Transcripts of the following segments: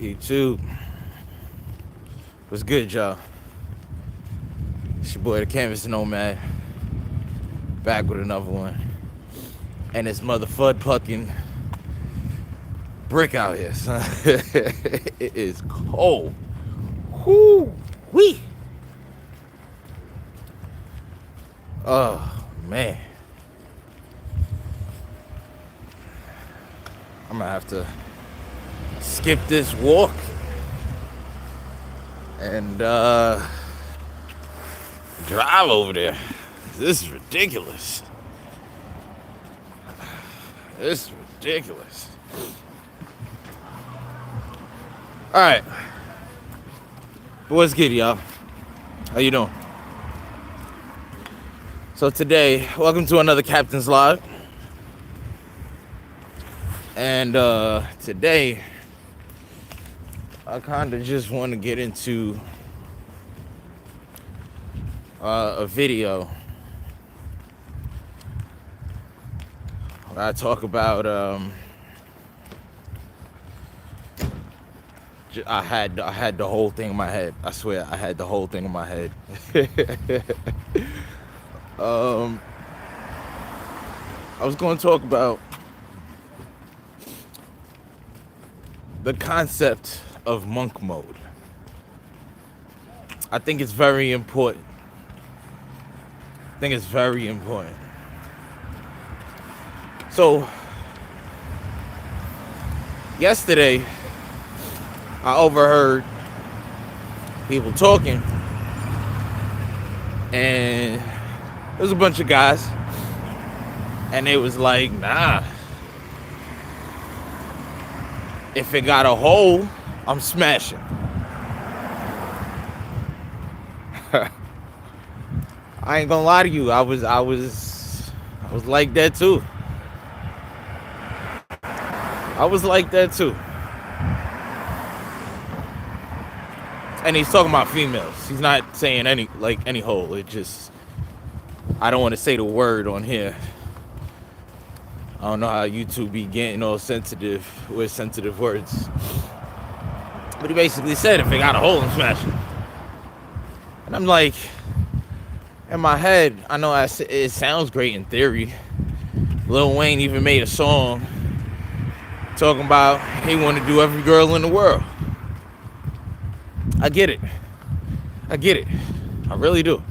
YouTube. What's good, y'all? It's your boy, the Canvas Nomad, back with another one. And it's motherfucking fucking brick out here, son. It is cold. Whoo wee. Oh man, I'm gonna have to skip this walk and drive over there. This is ridiculous. This is ridiculous. All right, but what's good, y'all? How you doing? So today, welcome to another Captain's Log. And today, I kind of just want to get into a video where I talk about I had the whole thing in my head. I swear I had the whole thing in my head. I was going to talk about the concept of monk mode. I think it's very important. So, yesterday, I overheard people talking, and there was a bunch of guys, and they was like, nah, if it got a hole, I'm smashing. I ain't gonna lie to you, I was like that too. And he's talking about females. He's not saying any hole. It just, I don't want to say the word on here. I don't know how YouTube be getting all sensitive with sensitive words. But he basically said, if it got a hole, I'm smashing. And I'm like, in my head, I know it sounds great in theory. Lil Wayne even made a song talking about he want to do every girl in the world. I get it. I really do.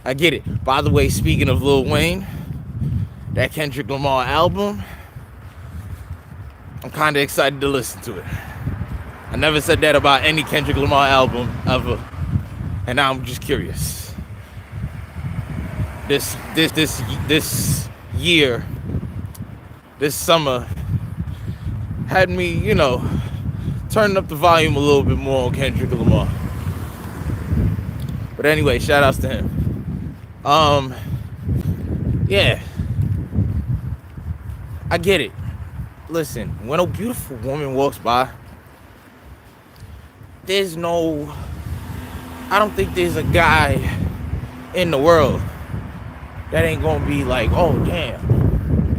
I get it. By the way, speaking of Lil Wayne, that Kendrick Lamar album, I'm kind of excited to listen to it. I never said that about any Kendrick Lamar album ever, and now I'm just curious. This year, this summer, had me, turning up the volume a little bit more on Kendrick Lamar. But anyway, shout outs to him. Yeah. I get it. Listen, when a beautiful woman walks by, I don't think there's a guy in the world that ain't gonna be like, oh damn,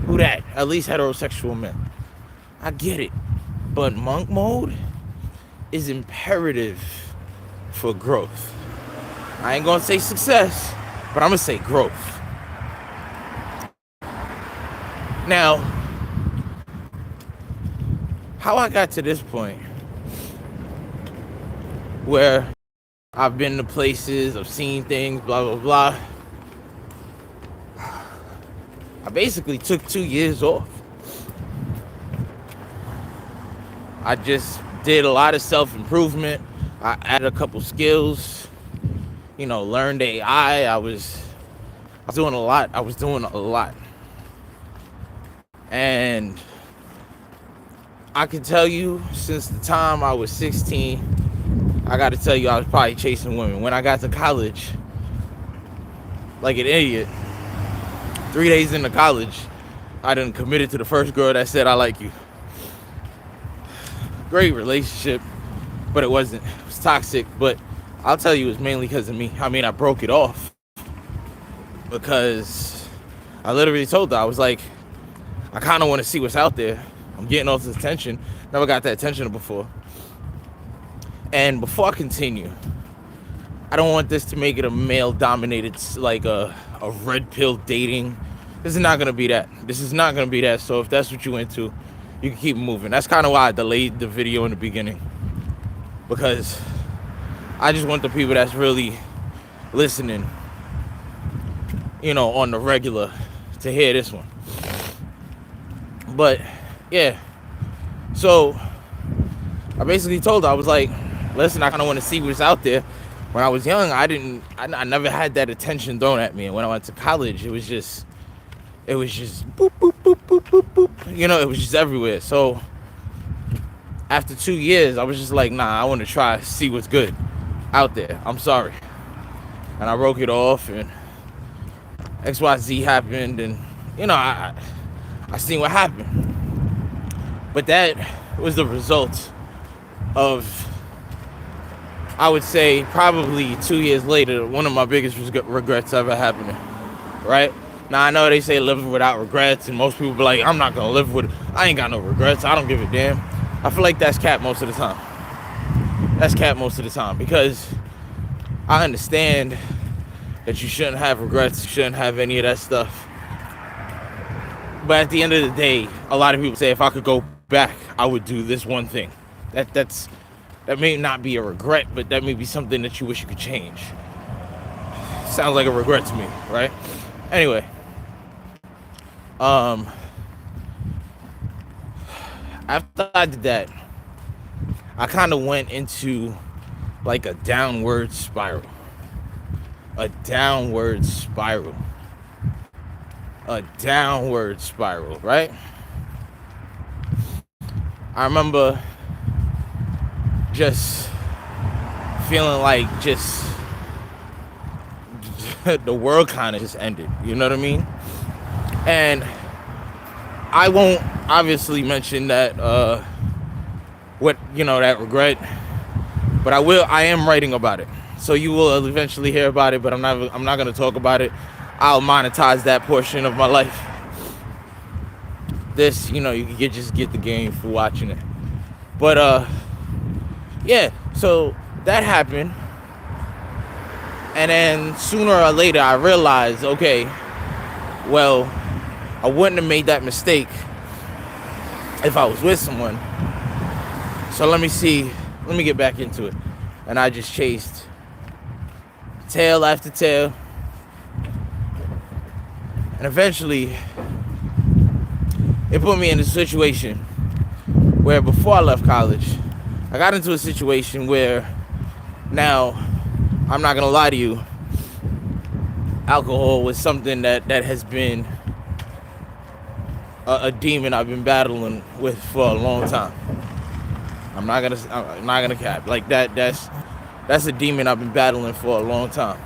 who that? At least heterosexual men. I get it. But monk mode is imperative for growth. I ain't gonna say success, but I'm gonna say growth. Now, how I got to this point where I've been to places, I've seen things, blah, blah, blah. I basically took 2 years off. I just did a lot of self-improvement. I added a couple skills, learned AI. I was doing a lot. And I can tell you, since the time I was 16, I got to tell you, I was probably chasing women. When I got to college, like an idiot, 3 days into college, I done committed to the first girl that said, I like you. Great relationship, but it wasn't. It was toxic, but I'll tell you, it was mainly because of me. I mean, I broke it off because I literally told her, I was like, I kind of want to see what's out there. I'm getting all this attention. Never got that attention before. And before I continue, I don't want this to make it a male-dominated, like a red pill dating. This is not gonna be that. This is not gonna be that. So if that's what you into, you can keep moving. That's kind of why I delayed the video in the beginning, because I just want the people that's really listening, on the regular, to hear this one. But yeah, so I basically told her, I was like, listen, I kind of want to see what's out there. When I was young, I never had that attention thrown at me. And when I went to college, it was just boop, boop, boop, boop, boop, boop. It was just everywhere. So after 2 years, I was just like, nah, I want to try to see what's good out there. I'm sorry. And I broke it off, and XYZ happened, and I seen what happened. But that was the result of, I would say, probably 2 years later, one of my biggest regrets ever happening, right? Now, I know they say live without regrets, and most people be like, I'm not gonna live with it. I ain't got no regrets. I don't give a damn. I feel like that's cap most of the time. That's cap most of the time, because I understand that you shouldn't have regrets. You shouldn't have any of that stuff. But at the end of the day, a lot of people say, if I could go back, I would do this one thing. That may not be a regret, but that may be something that you wish you could change. Sounds like a regret to me, right? Anyway, after I did that, I kind of went into like a downward spiral. A downward spiral, right? I remember just feeling like the world kind of just ended, you know what I mean? And I won't obviously mention that that regret, but I am writing about it, so you will eventually hear about it. But I'm not going to talk about it. I'll monetize that portion of my life. This, you can just get the game for watching it. But yeah, so that happened. And then sooner or later, I realized, okay, well, I wouldn't have made that mistake if I was with someone. So let me get back into it. And I just chased tail after tail. And eventually, it put me in a situation where before I left college, I got into a situation where now, I'm not going to lie to you, alcohol was something that has been a demon I've been battling with for a long time. I'm not gonna cap. Like that's a demon I've been battling for a long time.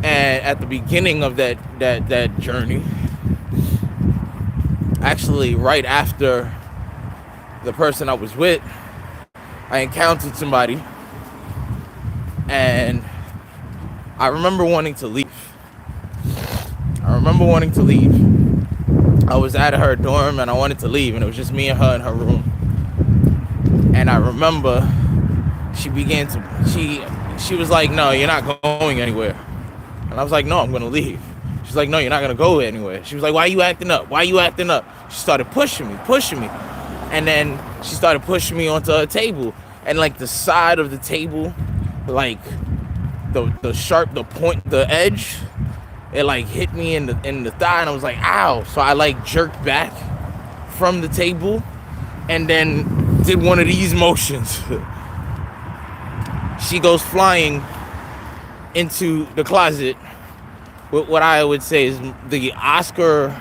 And at the beginning of that journey, actually right after the person I was with, I encountered somebody, and I remember wanting to leave. I was at her dorm and I wanted to leave, and it was just me and her in her room. And I remember she was like, no, you're not going anywhere. And I was like, no, I'm going to leave. She's like, no, you're not going to go anywhere. She was like, why are you acting up? She started pushing me. And then she started pushing me onto her table. And like the side of the table, like the edge, it like hit me in the thigh, and I was like, ow. So I like jerked back from the table and then did one of these motions. She goes flying into the closet with what I would say is the Oscar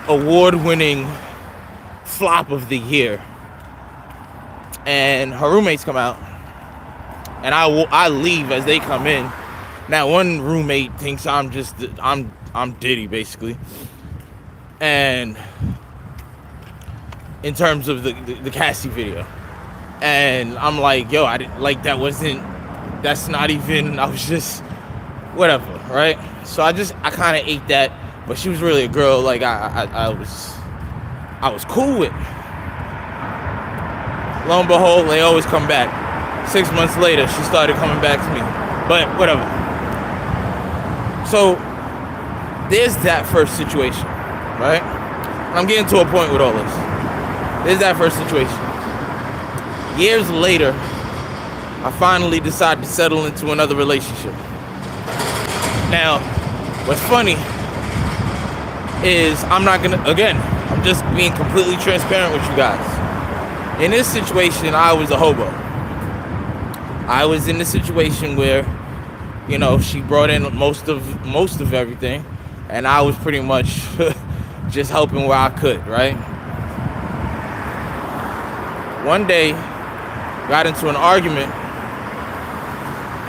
award-winning flop of the year. And her roommates come out, and I leave as they come in. Now, one roommate thinks I'm Diddy, basically. And in terms of the Cassie video. And I'm like, yo, I didn't like that's not even, I was just whatever, right? So I kind of ate that, but she was really a girl like I was cool with. Lo and behold, they always come back. 6 months later, she started coming back to me. But whatever. So there's that first situation, right? And I'm getting to a point with all this. There's that first situation. Years later, I finally decided to settle into another relationship. Now, what's funny is I'm just being completely transparent with you guys. In this situation, I was a hobo. I was in the situation where, she brought in most of everything, and I was pretty much just helping where I could, right? One day, got into an argument,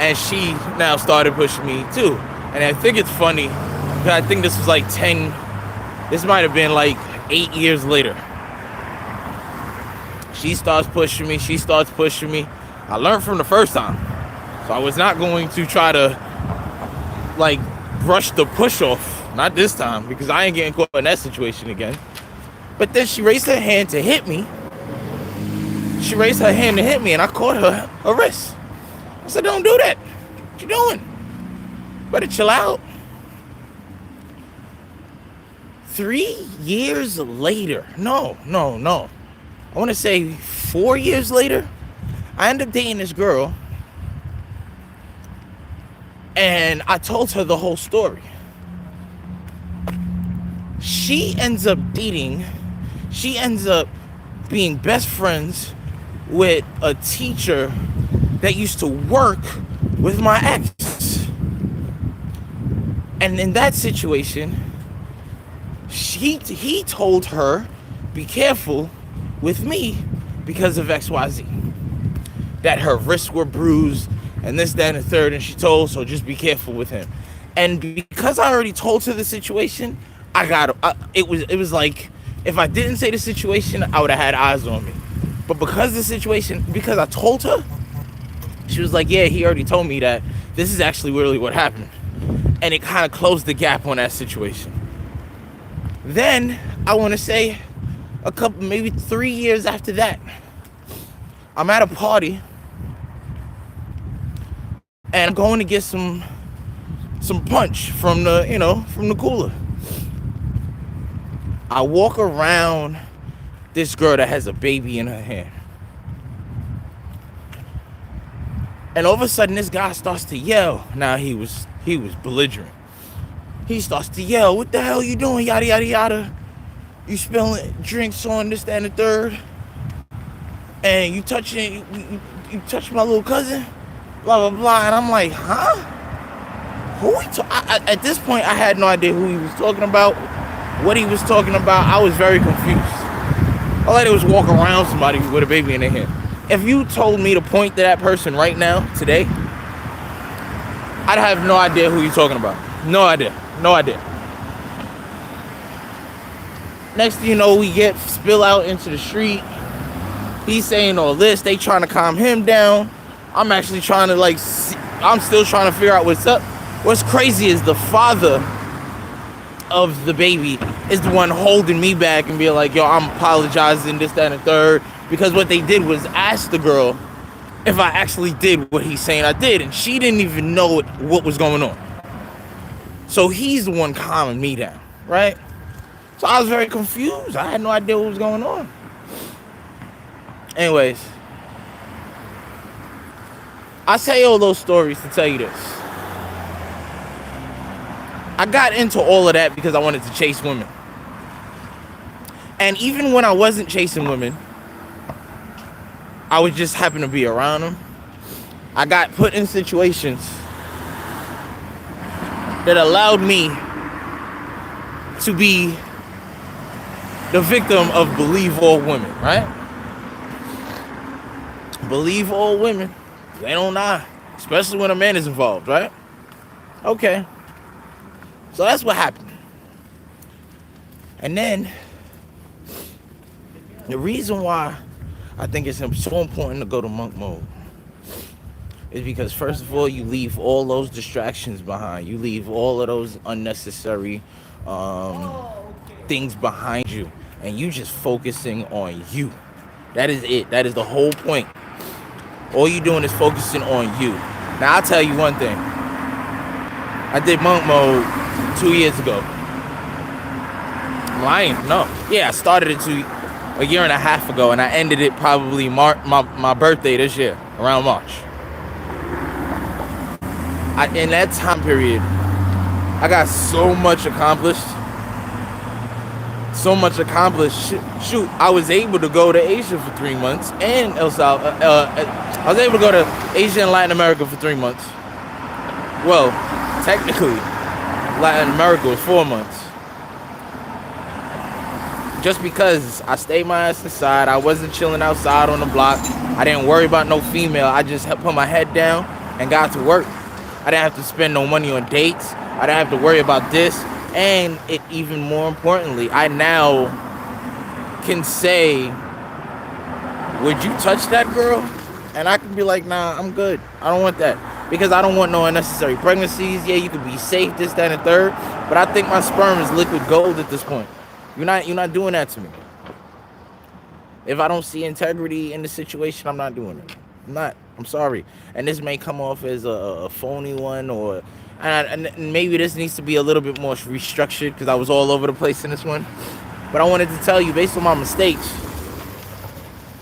and she now started pushing me too. And I think it's funny, because I think this was like this might have been like 8 years later. She starts pushing me. I learned from the first time. So I was not going to try to brush the push off. Not this time, because I ain't getting caught in that situation again. But then she raised her hand to hit me. And I caught her wrist. I said, don't do that. What you doing? Better chill out. 3 years later. No. I want to say 4 years later, I ended up dating this girl, and I told her the whole story. She ends up being best friends with a teacher that used to work with my ex. And in that situation, he told her, be careful with me because of XYZ. That her wrists were bruised and this, that, and the third, and she told, so just be careful with him. And because I already told her the situation, it was like, if I didn't say the situation, I would have had eyes on me. But because I told her, she was like, yeah, he already told me that. This is actually really what happened. And it kind of closed the gap on that situation. Then, I want to say, maybe 3 years after that, I'm at a party, and I'm going to get some punch from the cooler. I walk around this girl that has a baby in her hand. And all of a sudden, this guy starts to yell. Now, he was belligerent. He starts to yell, what the hell you doing, yada, yada, yada. You spilling drinks on this, that, and the third. And you touching my little cousin, blah, blah, blah. And I'm like, huh? At this point, I had no idea who he was talking about, what he was talking about. I was very confused. All I did was walk around somebody with a baby in their hand. If you told me to point to that person right now, today, I'd have no idea who you're talking about. No idea. Next thing you know, we spill out into the street. He's saying all this. They trying to calm him down. I'm actually trying to I'm still trying to figure out what's up. What's crazy is the father of the baby is the one holding me back and being like, yo, I'm apologizing, this, that, and the third. Because what they did was ask the girl if I actually did what he's saying I did. And she didn't even know what was going on. So he's the one calming me down, right? So I was very confused. I had no idea what was going on. Anyways, I say all those stories to tell you this. I got into all of that because I wanted to chase women. And even when I wasn't chasing women, I would just happen to be around them. I got put in situations that allowed me to be the victim of believe all women, right? Believe all women. They don't lie. Especially when a man is involved, right? Okay. So that's what happened. And then, the reason why I think it's so important to go to monk mode is because, first of all, you leave all those distractions behind. You leave all of those unnecessary things behind you. And you just focusing on you. That is it. That is the whole point. All you doing is focusing on you. Now, I'll tell you one thing. I did monk mode 2 years ago. I'm lying? No. Yeah, I started it a year and a half ago, and I ended it probably my birthday this year, around March. In that time period, I got so much accomplished. So much accomplished. Shoot, I was able to go to Asia for 3 months, and I was able to go to Asia and Latin America for 3 months. Well, technically, Latin America was 4 months. Just because I stayed my ass inside, I wasn't chilling outside on the block. I didn't worry about no female. I just put my head down and got to work. I didn't have to spend no money on dates. I didn't have to worry about this. And even more importantly, I now can say, would you touch that girl? And I can be like, nah, I'm good. I don't want that. Because I don't want no unnecessary pregnancies. Yeah, you could be safe, this, that, and the third. But I think my sperm is liquid gold at this point. You're not doing that to me. If I don't see integrity in the situation, I'm not doing it. I'm not. I'm sorry. And this may come off as a phony one, and maybe this needs to be a little bit more restructured because I was all over the place in this one. But I wanted to tell you, based on my mistakes,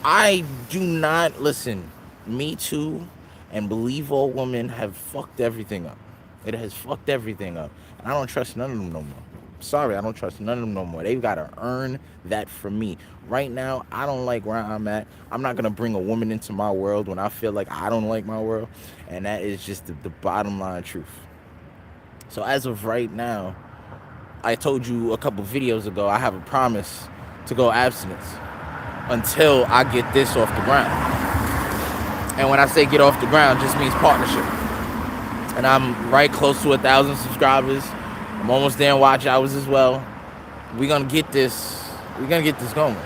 I do not listen. Me Too and Believe All Women have fucked everything up. It has fucked everything up. And I don't trust none of them no more. Sorry, I don't trust none of them no more. They've got to earn that from me. Right now, I don't like where I'm at. I'm not going to bring a woman into my world when I feel like I don't like my world. And that is just the bottom line truth. So as of right now, I told you a couple videos ago, I have a promise to go abstinence until I get this off the ground. And when I say get off the ground, it just means partnership. And I'm right close to 1,000 subscribers. I'm almost there in watch hours as well. We're gonna get this going.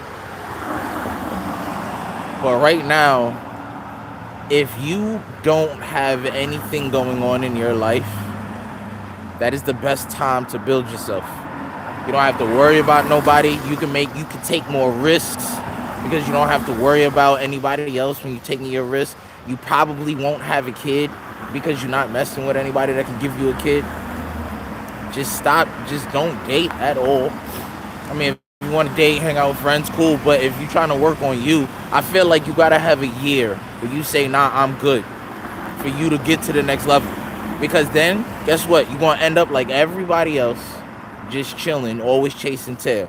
But right now, if you don't have anything going on in your life, that is the best time to build yourself. You don't have to worry about nobody. You can take more risks because you don't have to worry about anybody else when you're taking your risks. You probably won't have a kid because you're not messing with anybody that can give you a kid. Just stop. Just don't date at all. I mean, if you want to date, hang out with friends, cool. But if you're trying to work on you, I feel like you got to have a year where you say, nah, I'm good, for you to get to the next level. Because then, guess what? You're going to end up like everybody else, just chilling, always chasing tail.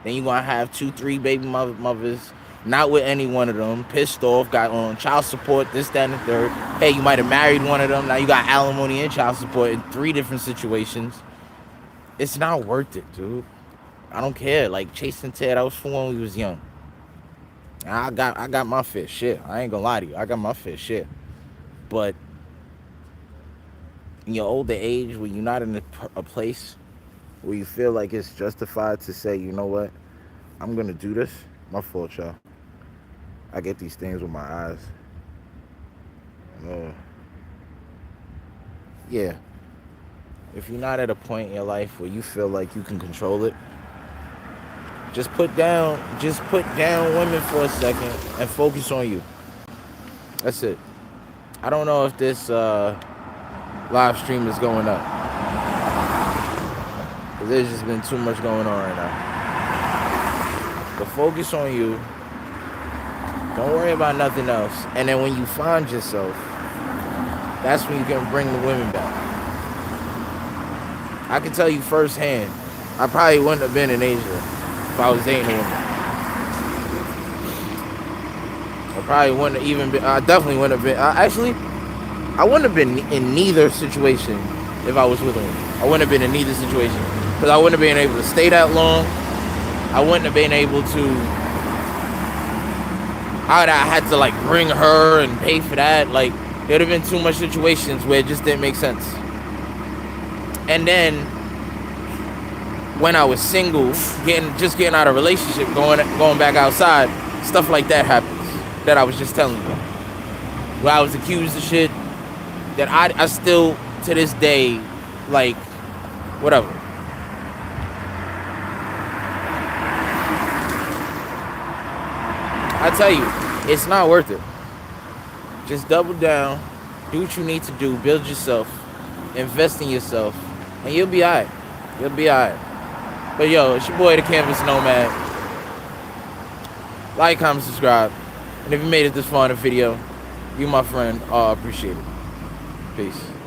Then you're going to have 2-3 baby mothers, not with any one of them, pissed off, got on child support, this, that, and the third. Hey, you might have married one of them. Now you got alimony and child support in 3 different situations. It's not worth it, dude. I don't care. Like, chasing tail, that was for when we was young. I got my fair share. I ain't gonna lie to you. I got my fair share. But in your older age, when you're not in a place where you feel like it's justified to say, you know what, I'm gonna do this. My fault, y'all. I get these things with my eyes. Yeah. If you're not at a point in your life where you feel like you can control it, just put down women for a second and focus on you. That's it. I don't know if this live stream is going up, because there's just been too much going on right now. But focus on you. Don't worry about nothing else. And then when you find yourself, that's when you can bring the women back. I can tell you firsthand, I probably wouldn't have been in Asia if I was dating a woman. I probably wouldn't have even been, I definitely wouldn't have been, I wouldn't have been in neither situation if I was with a woman. I wouldn't have been in neither situation. Because I wouldn't have been able to stay that long. I wouldn't have been able to, I had to like bring her and pay for that. Like, there'd have been too much situations where it just didn't make sense. And then when I was single, just getting out of a relationship, going back outside, stuff like that happens. That I was just telling you. Where I was accused of shit that I still, to this day, like, whatever. I tell you, it's not worth it. Just double down, do what you need to do, build yourself, invest in yourself, and you'll be alright. You'll be alright. But yo, it's your boy, the Canvas Nomad. Like, comment, subscribe. And if you made it this far in the video, you my friend, I appreciate it. Peace.